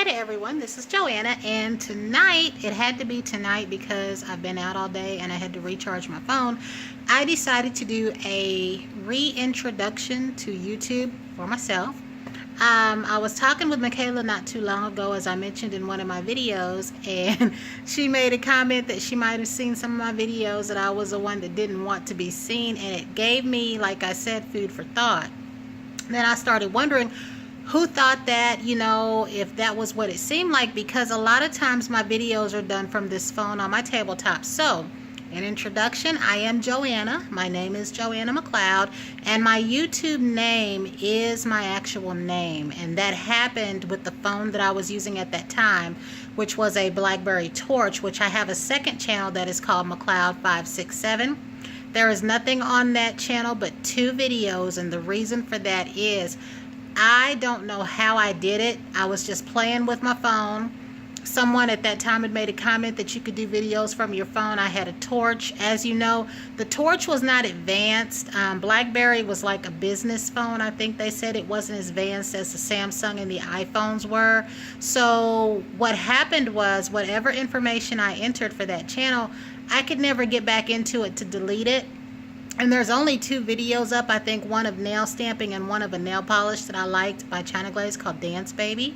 Hi to everyone, this is Joanna, and tonight, it had to be tonight because I've been out all day and I had to recharge my phone. I decided to do a reintroduction to YouTube for myself. I was talking with Michaela not too long ago, as I mentioned in one of my videos, and she made a comment that she might have seen some of my videos, that I was the one that didn't want to be seen, and it gave me, like I said, food for thought. Then I started wondering, who thought that, if that was what it seemed like, because a lot of times my videos are done from this phone on my tabletop. So, in introduction, I am Joanna. My name is Joanna McLeod, and my YouTube name is my actual name, and that happened with the phone that I was using at that time, which was a BlackBerry Torch, which I have a second channel that is called McLeod567. There is nothing on that channel but 2 videos, and the reason for that is I don't know how I did it. I was just playing with my phone. Someone at that time had made a comment that you could do videos from your phone. I had a Torch. As you know, the Torch was not advanced. BlackBerry was like a business phone. I think they said it wasn't as advanced as the Samsung and the iPhones were. So what happened was, whatever information I entered for that channel, I could never get back into it to delete it. And there's only 2 videos up, I think one of nail stamping and one of a nail polish that I liked by China Glaze called Dance Baby.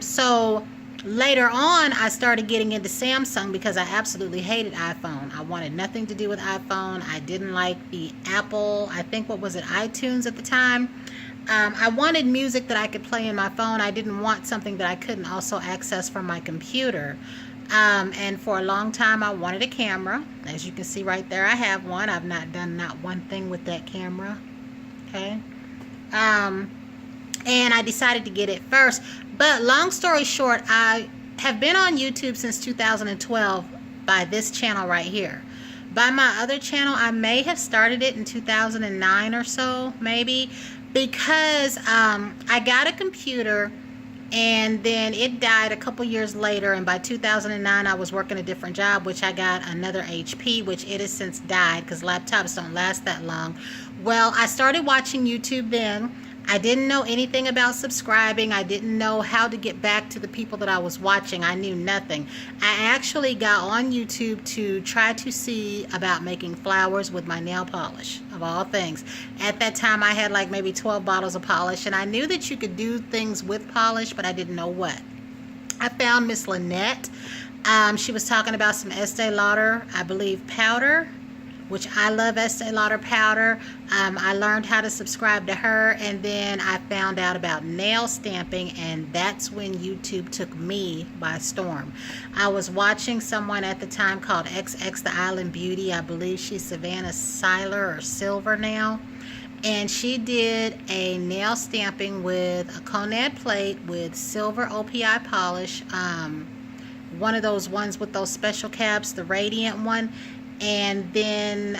So later on, I started getting into Samsung because I absolutely hated iPhone. I wanted nothing to do with iPhone. I didn't like the Apple, I think, what was it, iTunes at the time. I wanted music that I could play in my phone. I didn't want something that I couldn't also access from my computer. And for a long time, I wanted a camera. As you can see right there, I have one. I've not done not one thing with that camera. Okay. And I decided to get it first. But long story short, I have been on YouTube since 2012 by this channel right here. By my other channel, I may have started it in 2009 or so, maybe, because I got a computer, and then it died a couple years later, and by 2009 I was working a different job, which I got another HP, which it has since died because laptops don't last that long. Well, I started watching YouTube then. I didn't know anything about subscribing. I didn't know how to get back to the people that I was watching. I knew nothing. I actually got on YouTube to try to see about making flowers with my nail polish, of all things. At that time, I had like maybe 12 bottles of polish, and I knew that you could do things with polish, but I didn't know what. I found Miss Lynette. She was talking about some Estee Lauder, I believe, powder, which I love Estee Lauder powder. I learned how to subscribe to her, and then I found out about nail stamping, and that's when YouTube took me by storm. I was watching someone at the time called XX The Island Beauty. I believe she's Savannah Siler or Silver now. And she did a nail stamping with a Conad plate with silver OPI polish. One of those ones with those special caps, the radiant one. And then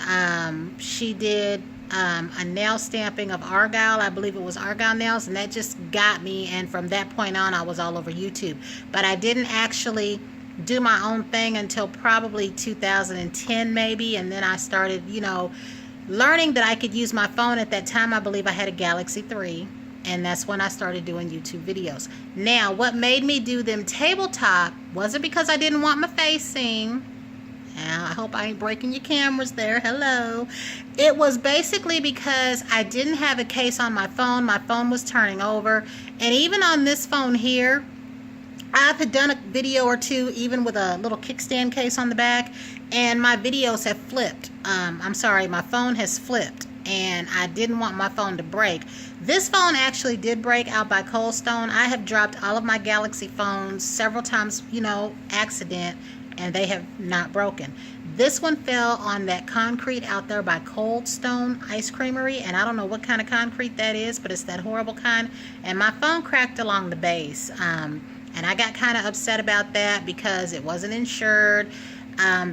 she did a nail stamping of Argyle. I believe it was Argyle nails, and that just got me, and from that point on I was all over YouTube. But I didn't actually do my own thing until probably 2010 maybe, and then I started, learning that I could use my phone. At that time, I believe I had a Galaxy 3, and that's when I started doing YouTube videos. Now, what made me do them tabletop wasn't because I didn't want my face seen. I hope I ain't breaking your cameras there. Hello. It was basically because I didn't have a case on my phone. My phone was turning over. And even on this phone here, I've done a video or 2 even with a little kickstand case on the back, and my videos have flipped. I'm sorry, my phone has flipped, and I didn't want my phone to break. This phone actually did break out by Cold Stone. I have dropped all of my Galaxy phones several times, accident, and they have not broken. This one fell on that concrete out there by Cold Stone Ice Creamery, and I don't know what kind of concrete that is, but it's that horrible kind, and my phone cracked along the base. And I got kind of upset about that because it wasn't insured.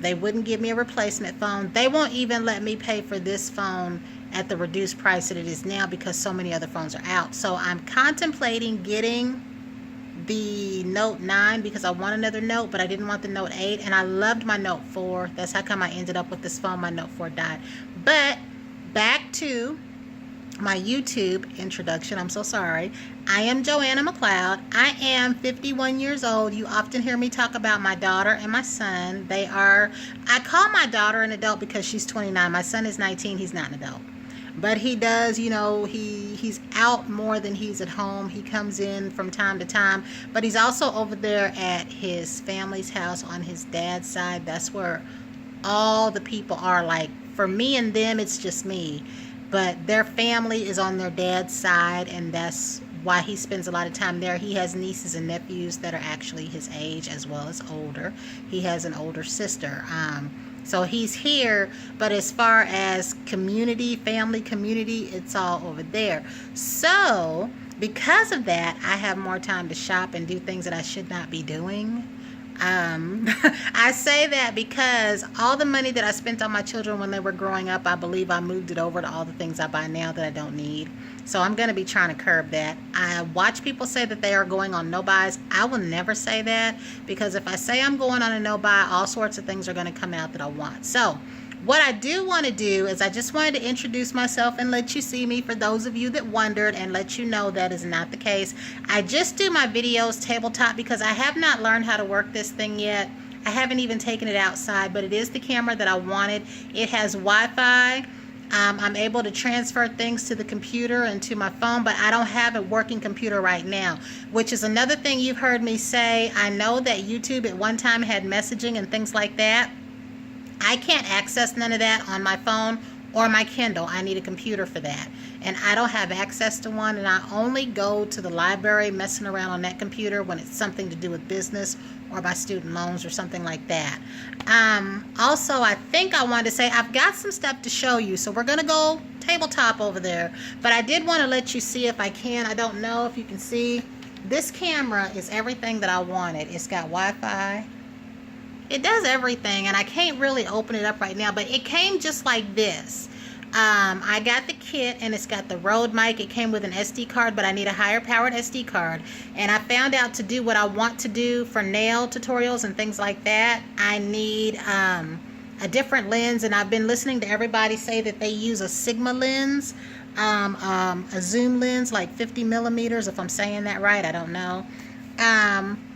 They wouldn't give me a replacement phone. They won't even let me pay for this phone at the reduced price that it is now because so many other phones are out. So I'm contemplating getting the Note 9 because I want another Note, but I didn't want the Note 8, and I loved my Note 4. That's how come I ended up with this phone. My Note 4 died. But back to my YouTube introduction. I'm so sorry. I am Joanna McLeod. I am 51 years old. You often hear me talk about my daughter and my son. I call my daughter an adult because she's 29. My son is 19. He's not an adult. But he does, he's out more than he's at home. He comes in from time to time. But he's also over there at his family's house on his dad's side. That's where all the people are. Like, for me and them, it's just me. But their family is on their dad's side, and that's why he spends a lot of time there. He has nieces and nephews that are actually his age as well as older. He has an older sister. So he's here, but as far as family community, it's all over there. So because of that, I have more time to shop and do things that I should not be doing. I say that because all the money that I spent on my children when they were growing up, I believe I moved it over to all the things I buy now that I don't need. So I'm going to be trying to curb that. I watch people say that they are going on no buys. I will never say that, because if I say I'm going on a no buy, all sorts of things are going to come out that I want. So what I do want to do is I just wanted to introduce myself and let you see me, for those of you that wondered, and let you know that is not the case. I just do my videos tabletop because I have not learned how to work this thing yet. I haven't even taken it outside, but it is the camera that I wanted. It has Wi-Fi. I'm able to transfer things to the computer and to my phone, but I don't have a working computer right now, which is another thing you've heard me say. I know that YouTube at one time had messaging and things like that. I can't access none of that on my phone or my Kindle. I need a computer for that, and I don't have access to one, and I only go to the library messing around on that computer when it's something to do with business or my student loans or something like that. Also, I think I wanted to say I've got some stuff to show you, so we're going to go tabletop over there, but I did want to let you see if I can. I don't know if you can see. This camera is everything that I wanted. It's got Wi-Fi. It does everything, and I can't really open it up right now, but it came just like this. I got the kit, and it's got the Rode mic. It came with an SD card, but I need a higher powered SD card. And I found out to do what I want to do for nail tutorials and things like that, I need a different lens, and I've been listening to everybody say that they use a Sigma lens, a zoom lens, like 50 millimeters, if I'm saying that right. I don't know.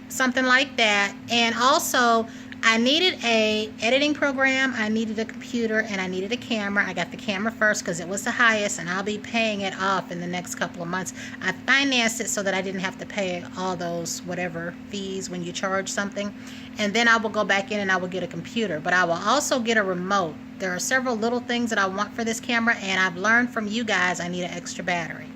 Something like that. And also, I needed a editing program, I needed a computer, and I needed a camera. I got the camera first because it was the highest, and I'll be paying it off in the next couple of months. I financed it so that I didn't have to pay all those whatever fees when you charge something. And then I will go back in and I will get a computer. But I will also get a remote. There are several little things that I want for this camera, and I've learned from you guys I need an extra battery.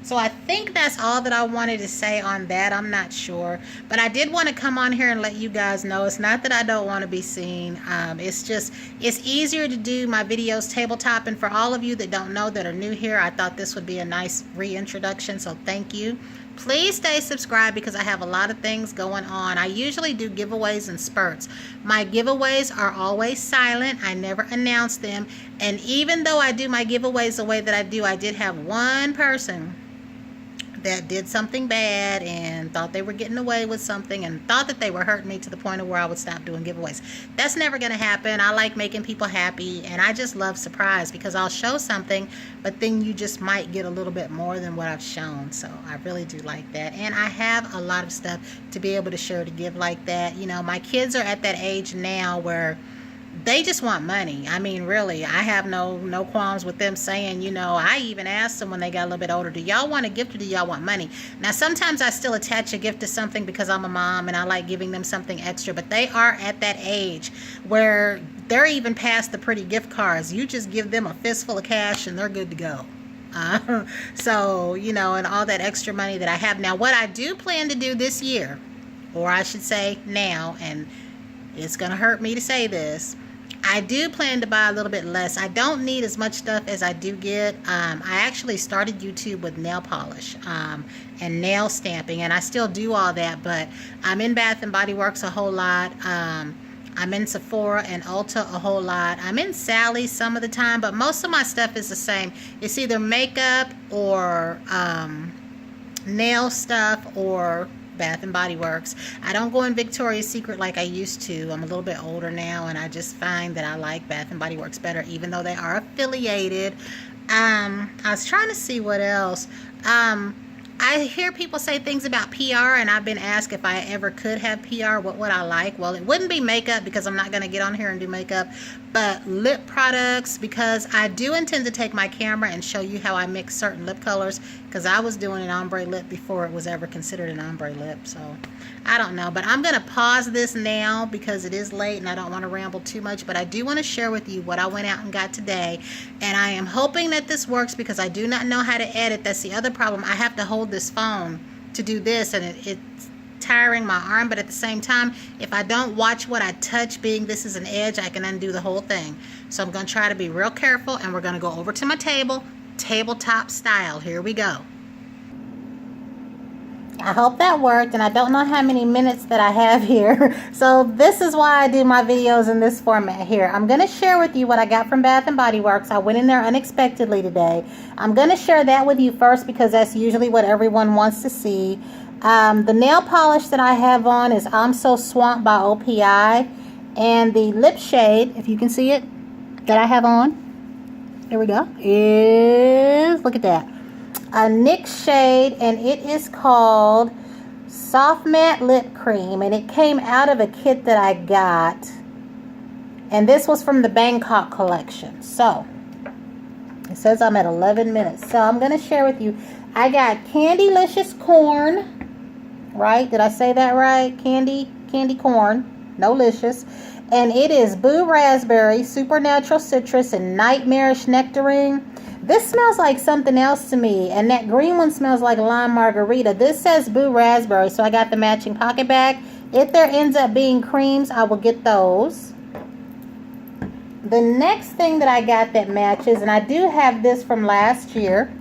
So I think that's all that I wanted to say on that. I'm not sure. But I did want to come on here and let you guys know. It's not that I don't want to be seen. It's easier to do my videos tabletop. And for all of you that don't know, that are new here, I thought this would be a nice reintroduction. So thank you. Please stay subscribed because I have a lot of things going on. I usually do giveaways in spurts. My giveaways are always silent. I never announce them. And even though I do my giveaways the way that I do, I did have one person that did something bad and thought they were getting away with something and thought that they were hurting me to the point of where I would stop doing giveaways. That's never going to happen. I like making people happy, and I just love surprise because I'll show something, but then you just might get a little bit more than what I've shown. So I really do like that, and I have a lot of stuff to be able to share to give like that. You know, my kids are at that age now where they just want money. I mean, really, I have no qualms with them saying, you know, I even asked them when they got a little bit older, do y'all want a gift or do y'all want money? Now, sometimes I still attach a gift to something because I'm a mom and I like giving them something extra, but they are at that age where they're even past the pretty gift cards. You just give them a fistful of cash and they're good to go. So, you know, and all that extra money that I have. Now, what I do plan to do this year, or I should say now, and it's going to hurt me to say this, I do plan to buy a little bit less. I don't need as much stuff as I do get. I actually started YouTube with nail polish and nail stamping, and I still do all that, but I'm in Bath and Body Works a whole lot. I'm in Sephora and Ulta a whole lot. I'm in Sally's some of the time, but most of my stuff is the same. It's either makeup or nail stuff or Bath and Body Works. I don't go in Victoria's Secret like I used to. I'm a little bit older now, and I just find that I like Bath and Body Works better, even though they are affiliated. I was trying to see what else. I hear people say things about PR, and I've been asked if I ever could have PR, what would I like? Well, it wouldn't be makeup because I'm not going to get on here and do makeup, but lip products, because I do intend to take my camera and show you how I mix certain lip colors, because I was doing an ombre lip before it was ever considered an ombre lip. So I don't know, but I'm going to pause this now because it is late and I don't want to ramble too much, but I do want to share with you what I went out and got today, and I am hoping that this works because I do not know how to edit. That's the other problem. I have to hold this phone to do this, and it's tiring my arm, but at the same time, if I don't watch what I touch, being this is an edge, I can undo the whole thing. So I'm going to try to be real careful, and we're going to go over to my table, tabletop style. Here we go. I hope that worked, and I don't know how many minutes that I have here. So this is why I do my videos in this format here. I'm going to share with you what I got from Bath & Body Works. I went in there unexpectedly today. I'm going to share that with you first because that's usually what everyone wants to see. The nail polish that I have on is I'm So Swamped by OPI. And the lip shade, if you can see it, that I have on, there we go, is, look at that, a NYX shade, and it is called Soft Matte Lip Cream, and it came out of a kit that I got, and this was from the Bangkok collection. So it says I'm at 11 minutes, so I'm going to share with you. I got Candylicious Corn, right? Did I say that right? Candy corn, no licious. And it is Boo Raspberry, Supernatural Citrus, and Nightmarish Nectarine. This smells like something else to me, and that green one smells like lime margarita. This says Boo Raspberry, so I got the matching pocket bag. If there ends up being creams, I will get those. The next thing that I got that matches, and I do have this from last year,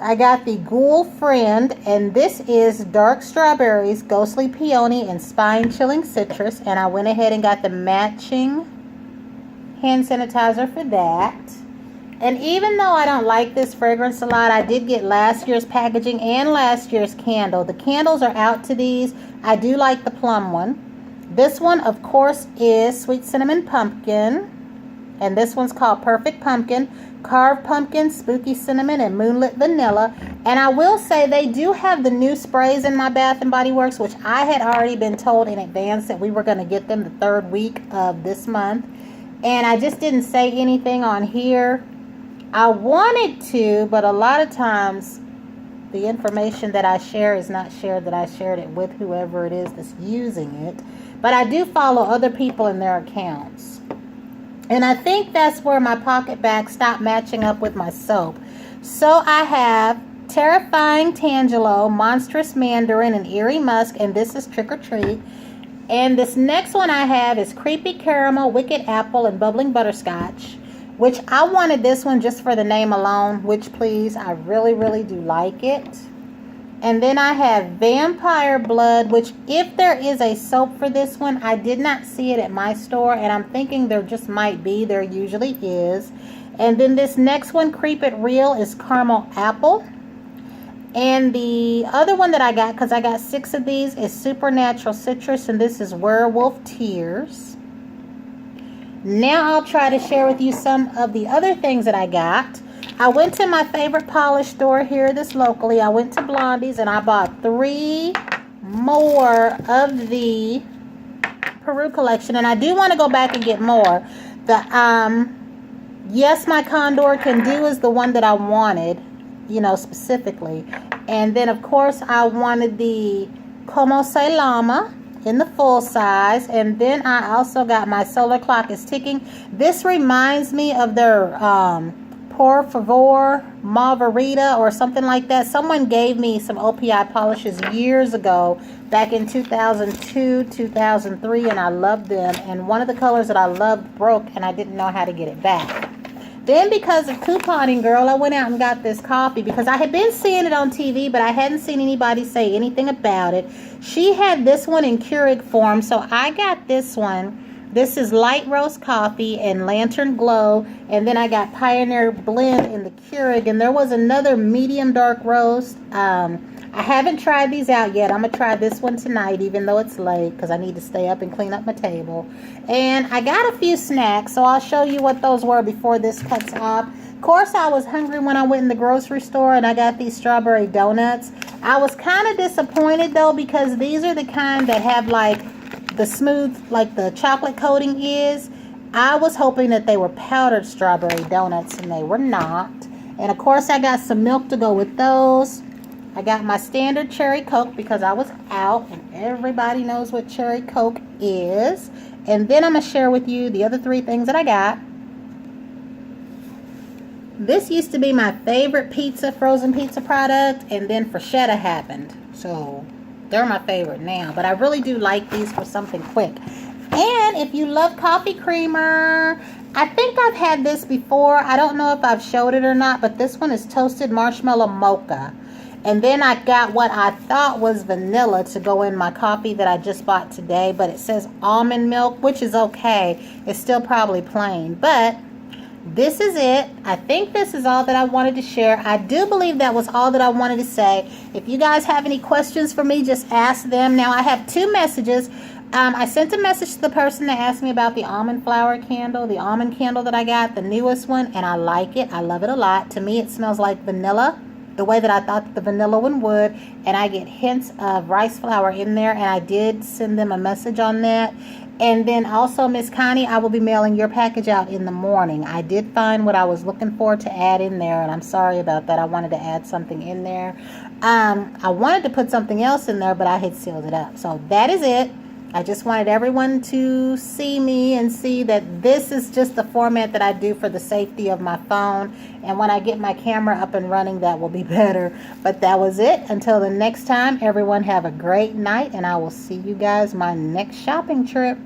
I got the Ghoul Friend, and this is Dark Strawberries, Ghostly Peony, and Spine Chilling Citrus, and I went ahead and got the matching hand sanitizer for that. And even though I don't like this fragrance a lot, I did get last year's packaging and last year's candle. The candles are out to these. I do like the plum one. This one, of course, is Sweet Cinnamon Pumpkin. And this one's called Perfect Pumpkin, Carved Pumpkin, Spooky Cinnamon, and Moonlit Vanilla. And I will say they do have the new sprays in my Bath & Body Works, which I had already been told in advance that we were going to get them the 3rd week of this month. And I just didn't say anything on here. I wanted to, but a lot of times the information that I share is not shared that I shared it with whoever it is that's using it. But I do follow other people in their accounts. And I think that's where my pocket bag stopped matching up with my soap. So I have Terrifying Tangelo, Monstrous Mandarin, and Eerie Musk, and this is Trick or Treat. And this next one I have is Creepy Caramel, Wicked Apple, and Bubbling Butterscotch, which I wanted this one just for the name alone, which please, I really, really do like it. And then I have Vampire Blood, which if there is a soap for this one, I did not see it at my store, and I'm thinking there just might be. There usually is. And then this next one, Creep It Real, is Caramel Apple. And the other one that I got, because I got 6 of these, is Supernatural Citrus, and this is Werewolf Tears. Now I'll try to share with you some of the other things that I got. I went to my favorite polish store here, this locally. I went to Blondie's and I bought 3 more of the Peru collection. And I do want to go back and get more. The Yes My Condor Can Do is the one that I wanted, you know, specifically. And then, of course, I wanted the Como Se Llama in the full size. And then I also got my Solar Clock is Ticking. This reminds me of their Por Favor Margarita or something like that. Someone gave me some OPI polishes years ago, back in 2002, 2003, and I loved them. And one of the colors that I loved broke, and I didn't know how to get it back. Then because of couponing, girl, I went out and got this coffee because I had been seeing it on TV, but I hadn't seen anybody say anything about it. She had this one in Keurig form, so I got this one. This is light roast coffee and lantern glow. And then I got Pioneer Blend in the Keurig. And there was another medium dark roast. I haven't tried these out yet. I'm going to try this one tonight, even though it's late, because I need to stay up and clean up my table. And I got a few snacks, so I'll show you what those were before this cuts off. Of course, I was hungry when I went in the grocery store, and I got these strawberry donuts. I was kind of disappointed, though, because these are the kind that have, like, the smooth, like the chocolate coating is. I was hoping that they were powdered strawberry donuts, and they were not. And, of course, I got some milk to go with those. I got my standard cherry Coke because I was out, and everybody knows what cherry Coke is. And then I'm going to share with you the other 3 things that I got. This used to be my favorite frozen pizza product, and then Freshetta happened. So they're my favorite now, but I really do like these for something quick. And if you love coffee creamer, I think I've had this before. I don't know if I've showed it or not, but this one is toasted marshmallow mocha. And then I got what I thought was vanilla to go in my coffee that I just bought today, but it says almond milk, which is okay. It's still probably plain, but this is it. I think this is all that I wanted to share. I do believe that was all that I wanted to say. If you guys have any questions for me, just ask them. Now, I have 2 messages. I sent a message to the person that asked me about the almond flower candle, the almond candle that I got, the newest one, and I like it. I love it a lot. To me, it smells like vanilla, the way that I thought that the vanilla one would, and I get hints of rice flour in there, and I did send them a message on that. And then also, Miss Connie, I will be mailing your package out in the morning. I did find what I was looking for to add in there, and I'm sorry about that. I wanted to add something in there. I wanted to put something else in there, but I had sealed it up. So that is it. I just wanted everyone to see me and see that this is just the format that I do for the safety of my phone. And when I get my camera up and running, that will be better. But that was it. Until the next time, everyone have a great night, and I will see you guys my next shopping trip.